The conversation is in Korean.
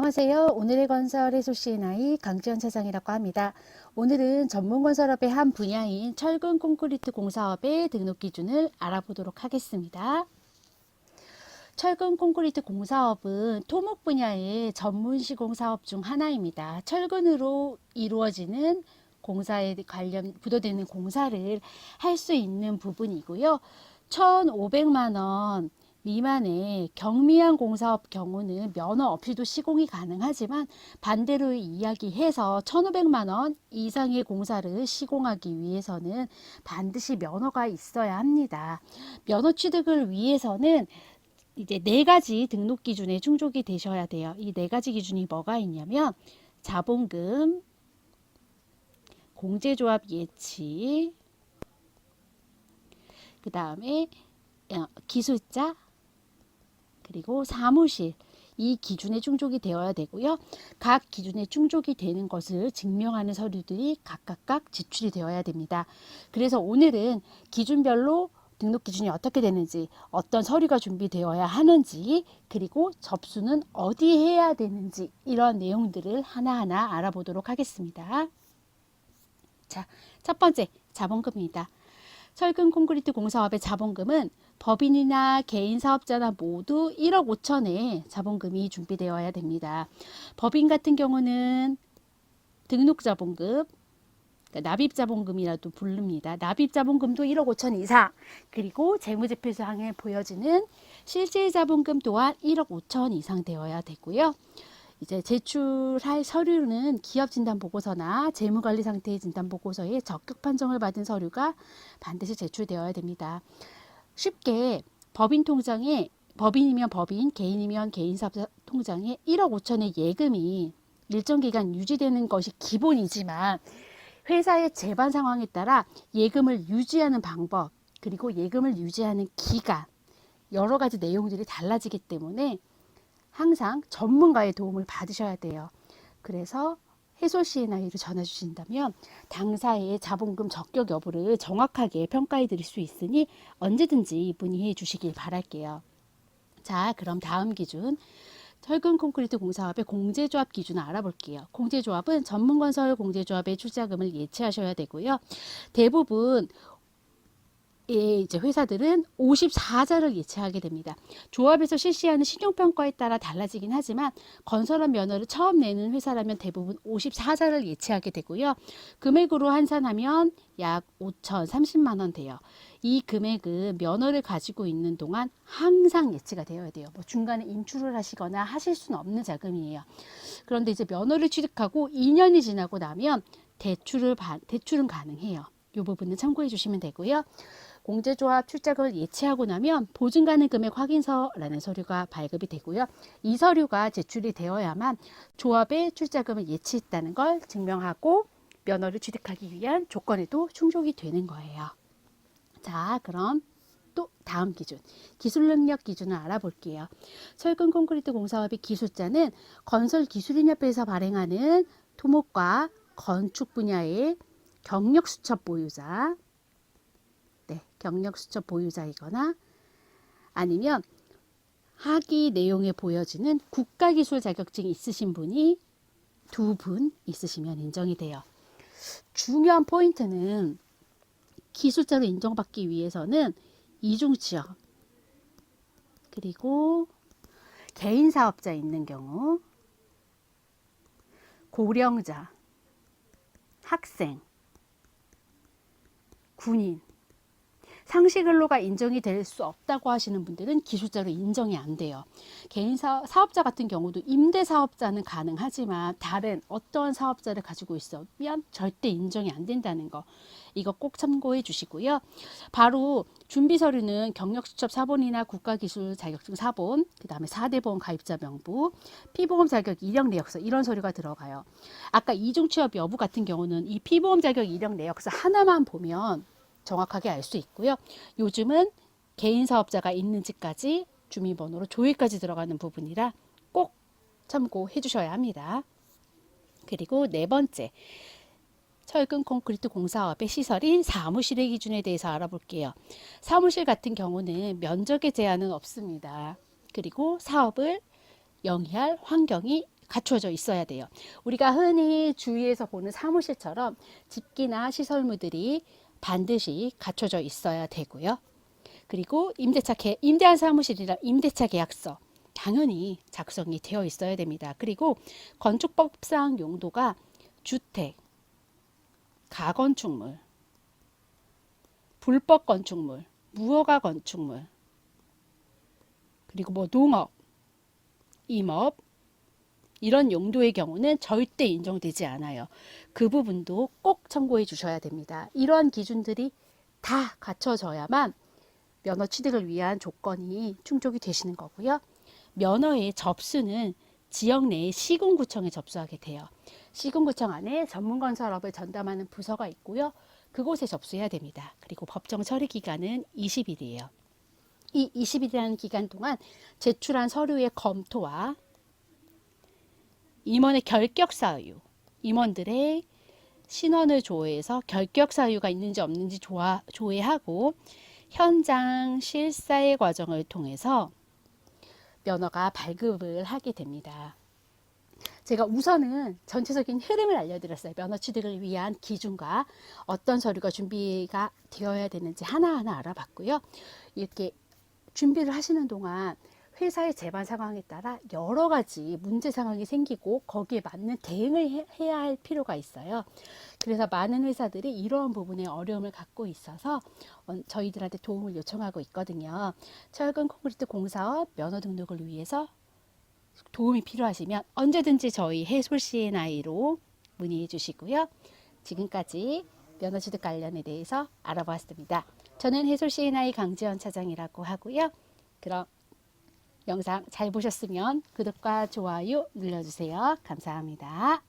안녕하세요. 오늘의 건설 해소 C&I 강지연 차장이라고 합니다. 오늘은 전문건설업의 한 분야인 철근 콘크리트 공사업의 등록 기준을 알아보도록 하겠습니다. 철근 콘크리트 공사업은 토목 분야의 전문 시공사업 중 하나입니다. 철근으로 이루어지는 공사에 관련 부도되는 공사를 할 수 있는 부분이고요. 1,500만 원 미만의 경미한 공사업 경우는 면허 없이도 시공이 가능하지만 반대로 이야기해서 1,500만 원 이상의 공사를 시공하기 위해서는 반드시 면허가 있어야 합니다. 면허 취득을 위해서는 이제 4가지 등록 기준에 충족이 되셔야 돼요. 이 4가지 기준이 뭐가 있냐면 자본금, 공제조합 예치, 그 다음에 기술자, 그리고 사무실, 이 기준에 충족이 되어야 되고요. 각 기준에 충족이 되는 것을 증명하는 서류들이 각각 제출이 되어야 됩니다. 그래서 오늘은 기준별로 등록 기준이 어떻게 되는지, 어떤 서류가 준비되어야 하는지, 그리고 접수는 어디 해야 되는지, 이런 내용들을 하나하나 알아보도록 하겠습니다. 자, 첫 번째, 자본금입니다. 철근 콘크리트 공사업의 자본금은 법인이나 개인 사업자나 모두 1억 5천의 자본금이 준비되어야 됩니다. 법인 같은 경우는 등록자본금, 그러니까 납입자본금이라도 부릅니다. 납입자본금도 1억 5천 이상, 그리고 재무제표상에 보여지는 실질자본금 또한 1억 5천 이상 되어야 되고요. 이제 제출할 서류는 기업진단보고서나 재무관리상태의 진단보고서에 적격 판정을 받은 서류가 반드시 제출되어야 됩니다. 쉽게 법인 통장에, 법인이면 법인, 개인이면 개인사업자 통장에 1억 5천의 예금이 일정 기간 유지되는 것이 기본이지만 회사의 재반 상황에 따라 예금을 유지하는 방법, 그리고 예금을 유지하는 기간, 여러 가지 내용들이 달라지기 때문에 항상 전문가의 도움을 받으셔야 돼요. 그래서 해소 C&I를 전화 주신다면 당사의 자본금 적격 여부를 정확하게 평가해 드릴 수 있으니 언제든지 문의해 주시길 바랄게요. 자, 그럼 다음 기준, 철근 콘크리트 공사업의 공제조합 기준을 알아볼게요. 공제조합은 전문건설 공제조합의 출자금을 예치하셔야 되고요. 대부분 이제 회사들은 54자를 예치하게 됩니다. 조합에서 실시하는 신용평가에 따라 달라지긴 하지만 건설업 면허를 처음 내는 회사라면 대부분 54자를 예치하게 되고요. 금액으로 환산하면 약 5,030만 원 돼요. 이 금액은 면허를 가지고 있는 동안 항상 예치가 되어야 돼요. 뭐 중간에 인출을 하시거나 하실 수는 없는 자금이에요. 그런데 이제 면허를 취득하고 2년이 지나고 나면 대출은 가능해요. 이 부분은 참고해 주시면 되고요. 공제조합 출자금을 예치하고 나면 보증가능 금액 확인서라는 서류가 발급이 되고요. 이 서류가 제출이 되어야만 조합의 출자금을 예치했다는 걸 증명하고 면허를 취득하기 위한 조건에도 충족이 되는 거예요. 자, 그럼 또 다음 기준, 기술능력 기준을 알아볼게요. 철근 콘크리트 공사업의 기술자는 건설기술인협회에서 발행하는 토목과 건축 분야의 경력수첩 보유자, 경력수첩 보유자이거나 아니면 학위 내용에 보여지는 국가기술 자격증이 있으신 분이 2분 있으시면 인정이 돼요. 중요한 포인트는 기술자로 인정받기 위해서는 이중취업, 그리고 개인 사업자 있는 경우, 고령자, 학생, 군인, 상시근로가 인정이 될 수 없다고 하시는 분들은 기술자로 인정이 안 돼요. 개인 사업자 같은 경우도 임대사업자는 가능하지만 다른 어떠한 사업자를 가지고 있으면 절대 인정이 안 된다는 거, 이거 꼭 참고해 주시고요. 바로 준비서류는 경력수첩 사본이나 국가기술 자격증 사본, 그 다음에 4대 보험 가입자 명부, 피보험 자격 이력 내역서, 이런 서류가 들어가요. 아까 이중취업 여부 같은 경우는 이 피보험 자격 이력 내역서 하나만 보면 정확하게 알 수 있고요. 요즘은 개인 사업자가 있는지까지 주민번호로 조회까지 들어가는 부분이라 꼭 참고해 주셔야 합니다. 그리고 4번째, 철근 콘크리트 공사업의 시설인 사무실의 기준에 대해서 알아볼게요. 사무실 같은 경우는 면적의 제한은 없습니다. 그리고 사업을 영위할 환경이 갖추어져 있어야 돼요. 우리가 흔히 주위에서 보는 사무실처럼 집기나 시설물들이 반드시 갖춰져 있어야 되고요. 그리고 임대한 사무실이라 임대차 계약서 당연히 작성이 되어 있어야 됩니다. 그리고 건축법상 용도가 주택, 가건축물, 불법 건축물, 무허가 건축물, 그리고 뭐 농업, 임업 이런 용도의 경우는 절대 인정되지 않아요. 그 부분도 꼭 참고해 주셔야 됩니다. 이러한 기준들이 다 갖춰져야만 면허 취득을 위한 조건이 충족이 되시는 거고요. 면허의 접수는 지역 내의 시군구청에 접수하게 돼요. 시군구청 안에 전문건설업을 전담하는 부서가 있고요. 그곳에 접수해야 됩니다. 그리고 법정 처리 기간은 20일이에요. 이 20일이라는 기간 동안 제출한 서류의 검토와 임원의 결격 사유, 임원들의 신원을 조회해서 결격 사유가 있는지 없는지 조회하고 현장 실사의 과정을 통해서 면허가 발급을 하게 됩니다. 제가 우선은 전체적인 흐름을 알려드렸어요. 면허 취득을 위한 기준과 어떤 서류가 준비가 되어야 되는지 하나하나 알아봤고요. 이렇게 준비를 하시는 동안 회사의 재반 상황에 따라 여러 가지 문제 상황이 생기고 거기에 맞는 대응을 해야 할 필요가 있어요. 그래서 많은 회사들이 이러한 부분에 어려움을 갖고 있어서 저희들한테 도움을 요청하고 있거든요. 철근 콘크리트 공사업 면허 등록을 위해서 도움이 필요하시면 언제든지 저희 해솔 C&I로 문의해 주시고요. 지금까지 면허 취득 관련에 대해서 알아보았습니다. 저는 해솔 C&I 강지연 차장이라고 하고요. 그럼 영상 잘 보셨으면 구독과 좋아요 눌러주세요. 감사합니다.